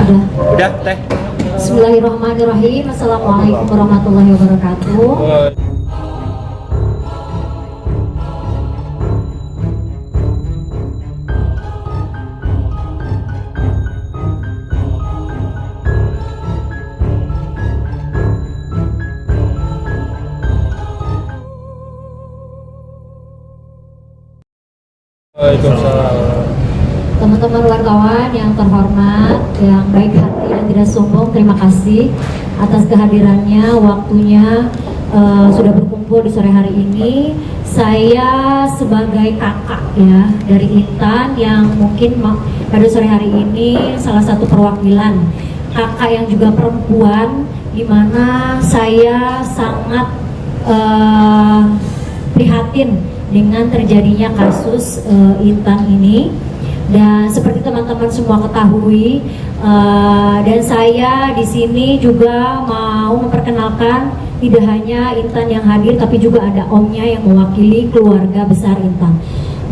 Udah, Teh. Bismillahirrahmanirrahim. Assalamualaikum warahmatullahi wabarakatuh. Waalaikumsalam. Teman-teman wartawan yang terhormat, yang baik hati dan tidak sombong, terima kasih atas kehadirannya, waktunya sudah berkumpul di sore hari ini. Saya sebagai kakak ya dari Intan yang mungkin pada sore hari ini salah satu perwakilan kakak yang juga perempuan, di mana saya sangat prihatin dengan terjadinya kasus Intan ini. Dan seperti teman-teman semua ketahui, dan saya di sini juga mau memperkenalkan tidak hanya Intan yang hadir, tapi juga ada omnya yang mewakili keluarga besar Intan.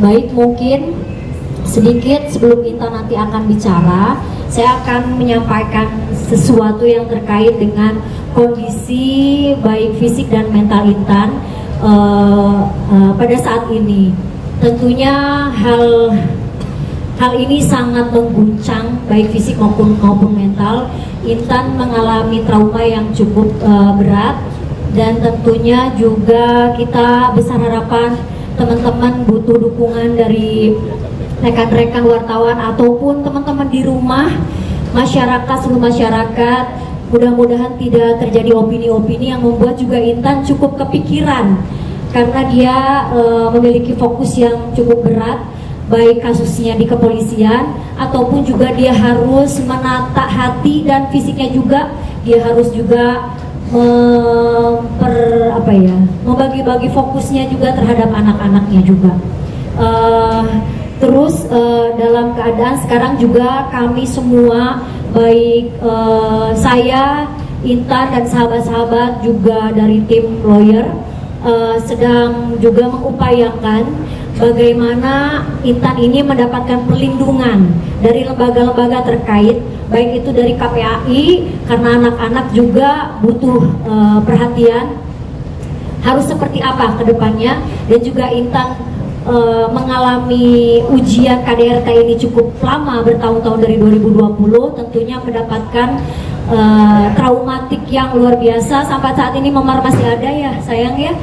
Baik, mungkin sedikit sebelum Intan nanti akan bicara, saya akan menyampaikan sesuatu yang terkait dengan kondisi baik fisik dan mental Intan pada saat ini. Tentunya hal ini sangat mengguncang baik fisik maupun mental. Intan mengalami trauma yang cukup berat, dan tentunya juga kita besar harapan teman-teman butuh dukungan dari rekan-rekan wartawan ataupun teman-teman di rumah, seluruh masyarakat. Mudah-mudahan tidak terjadi opini-opini yang membuat juga Intan cukup kepikiran, karena dia memiliki fokus yang cukup berat, baik kasusnya di kepolisian ataupun juga dia harus menata hati dan fisiknya juga. Dia harus juga membagi-bagi fokusnya juga terhadap anak-anaknya juga. Terus dalam keadaan sekarang juga kami semua baik saya, Intan dan sahabat-sahabat juga dari tim lawyer sedang juga mengupayakan bagaimana Intan ini mendapatkan perlindungan dari lembaga-lembaga terkait, baik itu dari KPAI, karena anak-anak juga butuh perhatian harus seperti apa ke depannya. Dan juga Intan mengalami ujian KDRT ini cukup lama, bertahun-tahun dari 2020, tentunya mendapatkan traumatik yang luar biasa. Sampai saat ini memar masih ada ya sayang ya.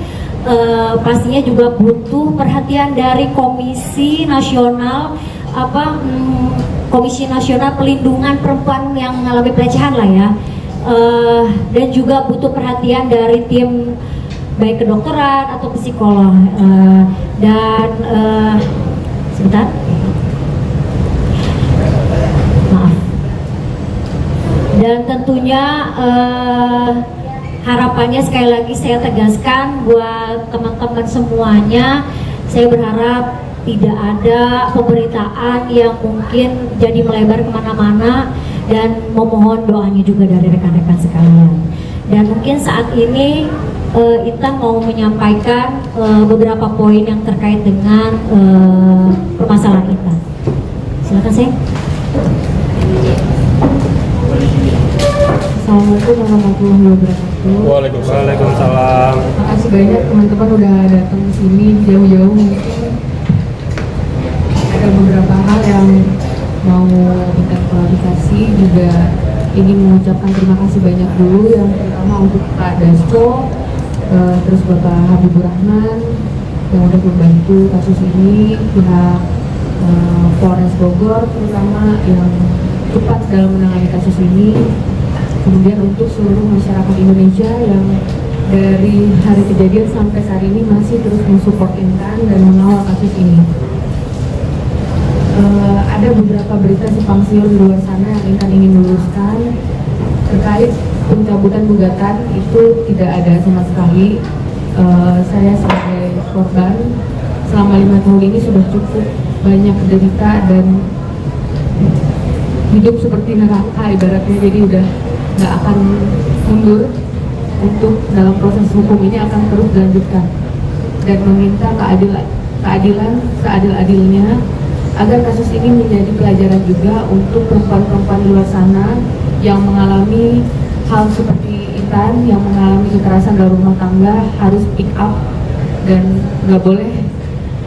Pastinya juga butuh perhatian dari Komisi Nasional Komisi Nasional Pelindungan Perempuan yang mengalami pelecehan lah ya, dan juga butuh perhatian dari tim baik kedokteran atau psikolog, dan sebentar maaf, dan tentunya harapannya sekali lagi saya tegaskan buat teman-teman semuanya, saya berharap tidak ada pemberitaan yang mungkin jadi melebar kemana-mana, dan memohon doanya juga dari rekan-rekan sekalian. Dan mungkin saat ini Intan mau menyampaikan beberapa poin yang terkait dengan permasalahan Intan. Silakan saya. Assalamualaikum warahmatullahi wabarakatuh. Waalaikumsalam. Terima kasih banyak teman-teman udah datang ke sini jauh-jauh. Mungkin ada beberapa hal yang mau kita klarifikasi, juga ingin mengucapkan terima kasih banyak dulu. Yang pertama untuk Pak Dasko, terus Bapak Habibur Rahman yang udah membantu kasus ini, pihak Polres Bogor terutama yang cepat dalam menangani kasus ini. Kemudian untuk seluruh masyarakat Indonesia yang dari hari kejadian sampai saat ini masih terus mensupport Intan dan mengawal kasus ini. Ada beberapa berita simpang siur di luar sana yang Intan ingin luruskan terkait pencabutan gugatan. Itu tidak ada sama sekali. Saya sebagai korban selama 5 tahun ini sudah cukup banyak menderita dan hidup seperti neraka ibaratnya, jadi udah nggak akan mundur. Untuk dalam proses hukum ini akan terus dilanjutkan dan meminta keadilan seadil-adilnya agar kasus ini menjadi pelajaran juga untuk perempuan-perempuan di luar sana yang mengalami hal seperti Intan, yang mengalami kekerasan dalam rumah tangga, harus pick up dan nggak boleh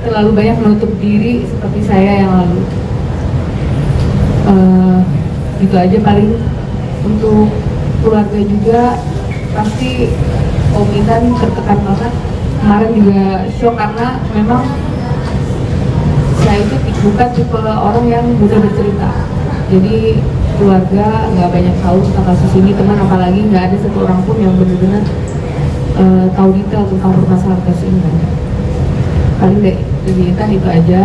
terlalu banyak menutup diri seperti saya yang lalu. Gitu aja paling. Untuk keluarga juga pasti Om Intan tertekan banget. Kemarin juga shock karena memang saya itu bukan tipe orang yang mudah bercerita. Jadi keluarga nggak banyak tahu tentang kasus ini, teman apalagi nggak ada satu orang pun yang benar-benar tahu detail tentang permasalahan kasus ini. Paling dari Intan itu aja.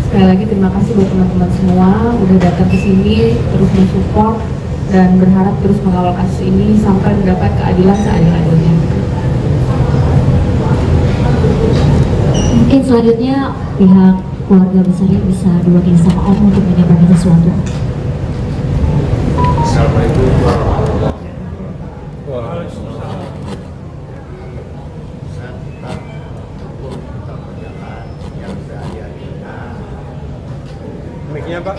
Sekali lagi terima kasih buat teman-teman semua udah datang ke sini, terus mensupport dan berharap terus mengawal kasus ini sampai mendapat keadilan seadil-adilnya. Mungkin selanjutnya pihak keluarga besarnya bisa diwakili sama Om untuk menyampaikan sesuatu. Assalamualaikum warahmatullahi wabarakatuh. Mic-nya Pak.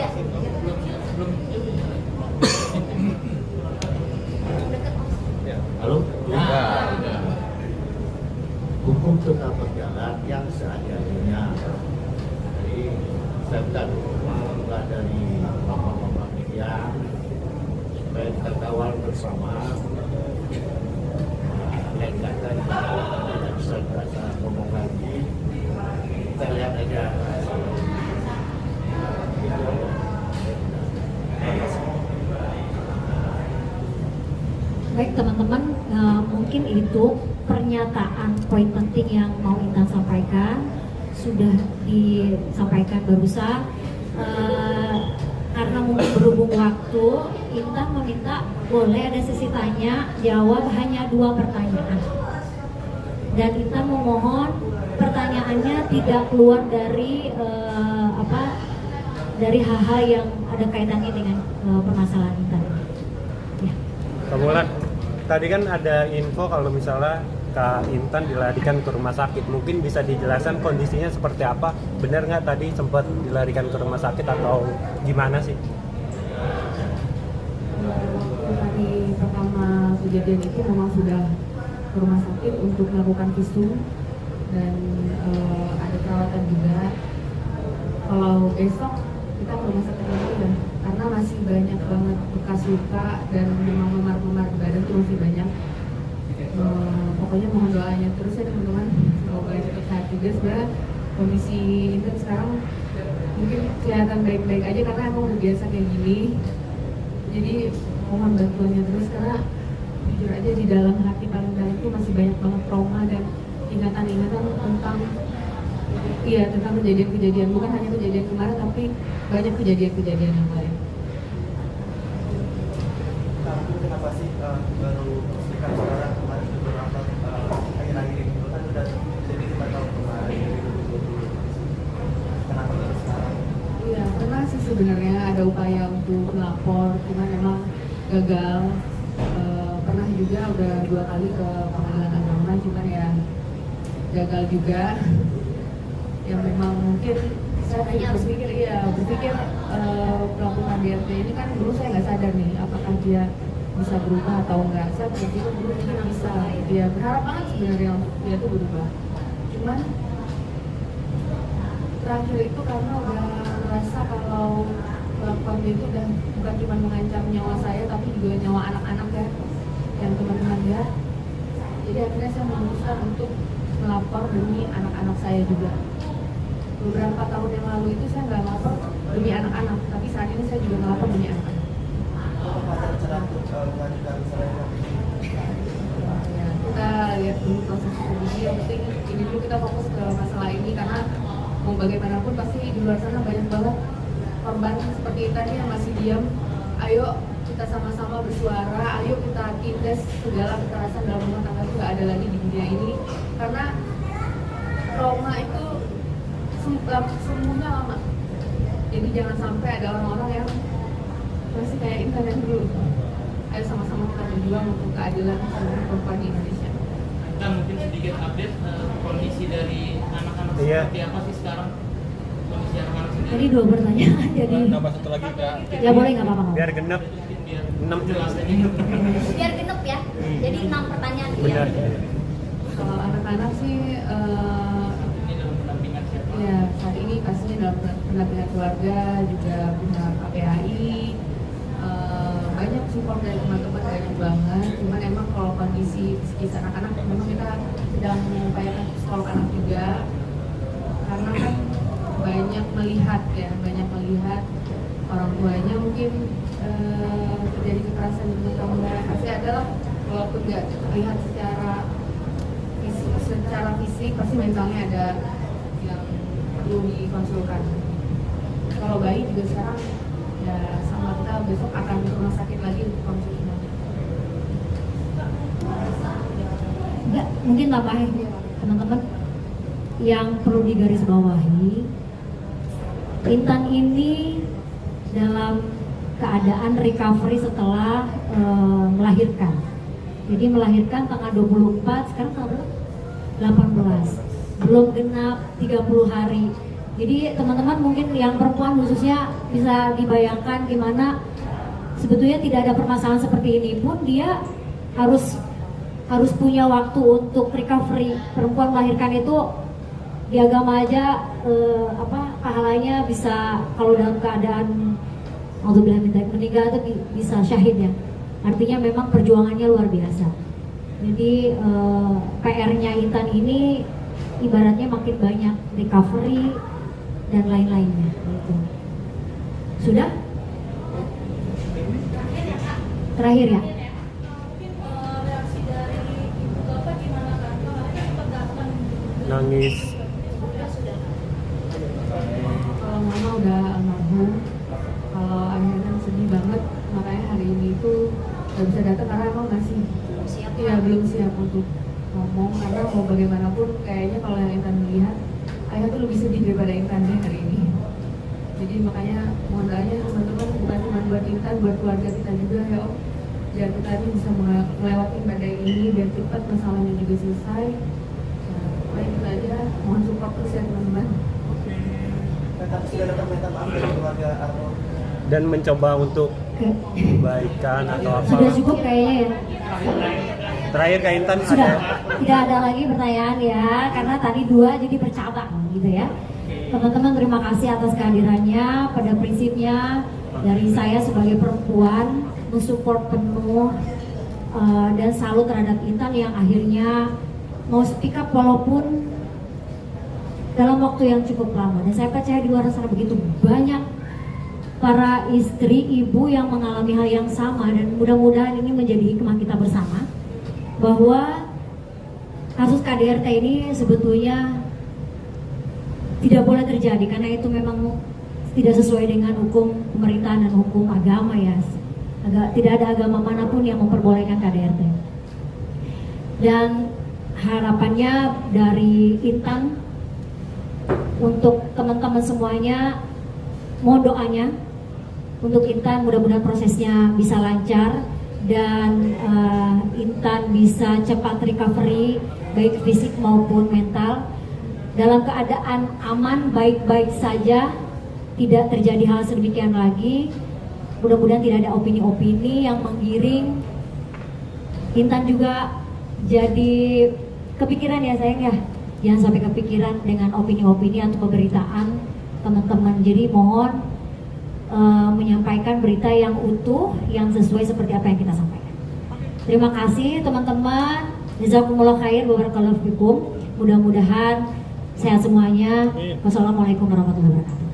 Halo? Hukum tetap berjalan yang seadanya. Jadi saya minta dukungan dari bapak-bapak media supaya kita kawal bersama. Lain kata tidak bisa berasa ngomong lagi. Kita lihat aja. Baik teman-teman, mungkin itu pernyataan poin penting yang mau Intan sampaikan sudah disampaikan barusan. Karena mungkin berhubung waktu, Intan meminta boleh ada sesi tanya jawab hanya 2 pertanyaan. Dan Intan memohon pertanyaannya tidak keluar dari dari hal-hal yang ada kaitannya dengan permasalahan Intan. Ya. Kemulan, tadi kan ada info kalau misalnya Kak Intan dilarikan ke rumah sakit. Mungkin bisa dijelaskan kondisinya seperti apa? Benar nggak tadi sempat dilarikan ke rumah sakit atau gimana sih? Hari pertama kejadian itu memang sudah ke rumah sakit untuk melakukan visum dan ada perawatan juga. Kalau besok kita ke rumah sakit lagi ya, karena masih banyak banget bekas luka dan memang memar-memar di badan itu masih banyak. Pokoknya mohon doanya terus ya teman-teman, semoga cepat sehat juga. Sebenarnya kondisi Intan sekarang mungkin kelihatan baik-baik aja karena emang udah biasa kayak gini. Jadi mohon bantuannya terus karena jujur aja di dalam hati paling dalam itu masih banyak banget trauma dan ingatan-ingatan tentang kejadian-kejadian, bukan hanya kejadian kemarin tapi banyak kejadian-kejadian yang lain. Kenapa sih baru sekitar sekarang kemarin beberapa akhir-akhir ini kan sudah jadi 5 tahun kemarin 2020. Kenapa baru sekarang? Iya, pernah sih sebenarnya ada upaya untuk melapor, cuman memang gagal. Pernah juga udah 2 kali ke pengadilan agama, cuman ya gagal juga. Yang memang mungkin saya berpikir melakukan DRT ini kan dulu saya nggak sadar nih apakah dia bisa berubah atau enggak. Saya berpikir dulu mungkin bisa, dia berharap banget sebenarnya dia tuh berubah. Cuman terakhir itu karena udah merasa kalau melakukan itu udah bukan cuma mengancam nyawa saya tapi juga nyawa anak-anak ya, yang teman-teman ya. Jadi akhirnya saya memutuskan untuk melapor demi anak-anak saya juga. Beberapa tahun yang lalu itu saya nggak melapor demi anak-anak, tapi saat ini saya juga melapor demi anak-anak. Ya, kita lihat dulu proses hukum. Yang penting ini dulu kita fokus ke masalah ini karena mau bagaimanapun pasti di luar sana banyak banget korban seperti tadi yang masih diam. Ayo kita sama-sama bersuara, ayo kita tindas segala kekerasan dalam rumah tangga itu nggak ada lagi di dunia ini karena trauma itu sembuhnya lama. Jadi jangan sampai ada orang-orang yang masih kayak Intan yang dulu. Ayo sama-sama kita berjuang untuk keadilan seluruh perempuan di Indonesia. Nah, mungkin sedikit update kondisi dari anak-anak Iya. seperti apa sih sekarang? Jadi 2 pertanyaan. Jadi Nambah satu lagi Kak. ya boleh nggak apa-apa. Biar genap 6 Biar genep ya. Jadi 6 pertanyaan. benar. Kalau anak-anak sih ya saat ini pastinya dalam pendampingan keluarga juga pihak KPAI banyak support dari teman-teman banyak banget. Cuman emang kalau kondisi psikis anak-anak memang kita sedang mengupayakan psikolog anak juga karena kan banyak melihat orang tuanya mungkin terjadi kekerasan di rumah pasti adalah walaupun nggak terlihat secara fisik pasti mentalnya ada yang perlu dikonsulkan. Kalau bayi juga sekarang ya sama kita besok akan ke rumah sakit lagi untuk konsul semuanya. Enggak, mungkin tambahin teman-teman yang perlu digarisbawahi. Intan ini dalam keadaan recovery setelah melahirkan. Jadi melahirkan tanggal 24, sekarang tanggal 18. Belum genap 30 hari. Jadi teman-teman mungkin yang perempuan khususnya bisa dibayangkan gimana sebetulnya tidak ada permasalahan seperti ini pun dia harus punya waktu untuk recovery. Perempuan melahirkan itu di agama aja pahalanya bisa kalau dalam keadaan meninggal itu bisa syahid ya. Artinya memang perjuangannya luar biasa. Jadi PR-nya Intan ini ibaratnya makin banyak recovery dan lain-lainnya. Gitu. Sudah? Terakhir ya. Reaksi dari ibu bapak gimana kan? Makanya ketegangan. Nangis. Kalau mama udah almarhum, kalau ayahnya sedih banget, makanya hari ini tuh gak bisa datang karena emang masih belum siap untuk ngomong karena mau bagaimanapun kayaknya kalau yang Intan melihat ayah tuh lebih sedih daripada Intan deh hari ini. Jadi makanya mohon doanya teman-teman bukan cuma buat Intan, buat keluarga kita juga ya Om. Biar kita ini bisa melewati badai ini biar cepat masalahnya juga selesai. Nah, itu aja, mohon support terus ya teman-teman. Tapi sudah dapat minta maaf dari keluarga atau Dan mencoba untuk kebaikan atau apa. Sudah cukup kayaknya ya. Terakhir Kak Intan Sudah, ada tidak ada lagi pertanyaan ya, karena tadi 2 jadi bercabang gitu ya. Teman-teman terima kasih atas kehadirannya. Pada prinsipnya dari saya sebagai perempuan mensupport penuh dan salut terhadap Intan yang akhirnya mau speak up walaupun dalam waktu yang cukup lama. Dan saya percaya di luar sana begitu banyak para istri, ibu yang mengalami hal yang sama dan mudah-mudahan ini menjadi hikmah kita bersama bahwa kasus KDRT ini sebetulnya tidak boleh terjadi karena itu memang tidak sesuai dengan hukum pemerintahan dan hukum agama ya. Tidak ada agama manapun yang memperbolehkan KDRT. Dan harapannya dari Intan untuk teman-teman semuanya, mohon doanya untuk Intan, mudah-mudahan prosesnya bisa lancar dan Intan bisa cepat recovery baik fisik maupun mental dalam keadaan aman, baik-baik saja, tidak terjadi hal sedemikian lagi. Mudah-mudahan tidak ada opini-opini yang menggiring. Intan juga jadi kepikiran ya sayang ya, jangan sampai kepikiran dengan opini-opini atau pemberitaan teman-teman. Jadi mohon menyampaikan berita yang utuh, yang sesuai seperti apa yang kita sampaikan. Terima kasih teman-teman. Jazakumullah khair, barakallahu fikum. Mudah-mudahan sehat semuanya. Wassalamualaikum warahmatullahi wabarakatuh.